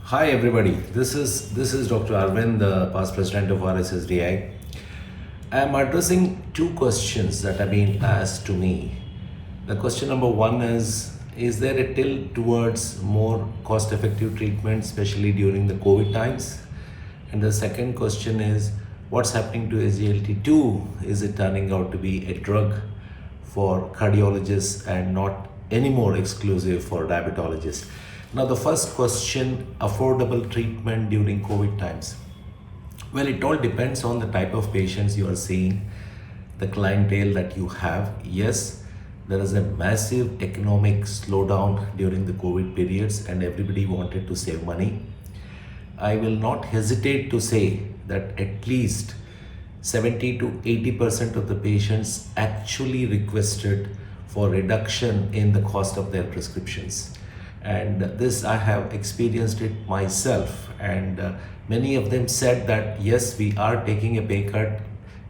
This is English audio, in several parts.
Hi everybody. This is Dr. Arvind, the past president of RSSDI. I am addressing two questions that have been asked to me. The question number one is there a tilt towards more cost-effective treatment, especially during the COVID times? And the second question is, what's happening to SGLT2? Is it turning out to be a drug for cardiologists and not anymore exclusive for diabetologists? Now, the first question, affordable treatment during COVID times. Well, it all depends on the type of patients you are seeing, the clientele that you have. Yes, there is a massive economic slowdown during the COVID periods and everybody wanted to save money. I will not hesitate to say that at least 70 to 80% of the patients actually requested for reduction in the cost of their prescriptions. And this I have experienced it myself, and many of them said that yes, we are taking a pay cut,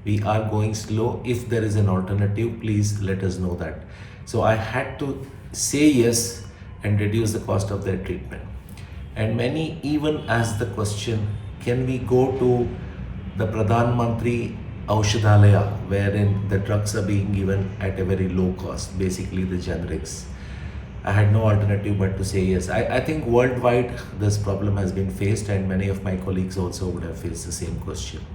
we are going slow. If there is an alternative, please let us know that. So I had to say yes and reduce the cost of their treatment. And many even asked the question, can we go to the Pradhan Mantri Aushadhalaya, wherein the drugs are being given at a very low cost, basically the generics. I had no alternative but to say yes. I think worldwide this problem has been faced, and many of my colleagues also would have faced the same question.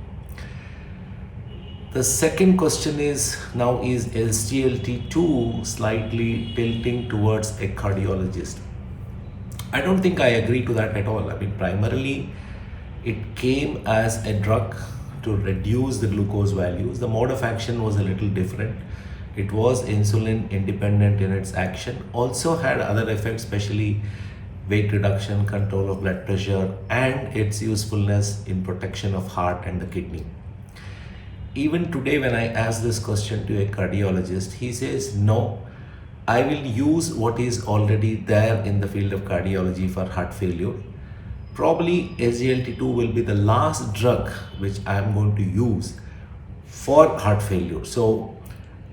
The second question is, now is SGLT2 slightly tilting towards a cardiologist? I don't think I agree to that at all. I mean, primarily it came as a drug to reduce the glucose values. The mode of action was a little different. It was insulin independent in its action, also had other effects, especially weight reduction, control of blood pressure, and its usefulness in protection of heart and the kidney. Even today, when I ask this question to a cardiologist, he says, no, I will use what is already there in the field of cardiology for heart failure. Probably SGLT2 will be the last drug which I am going to use for heart failure. So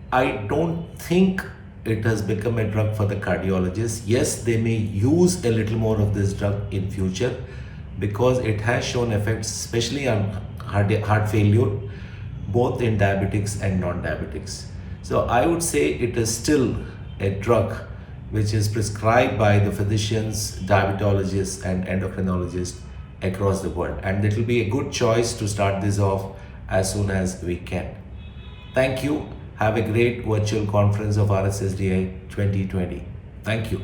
I don't think it has become a drug for the cardiologists. Yes, they may use a little more of this drug in future because it has shown effects, especially on heart failure, both in diabetics and non-diabetics. So I would say it is still a drug which is prescribed by the physicians, diabetologists and endocrinologists across the world. And it will be a good choice to start this off as soon as we can. Thank you. Have a great virtual conference of RSSDI 2020. Thank you.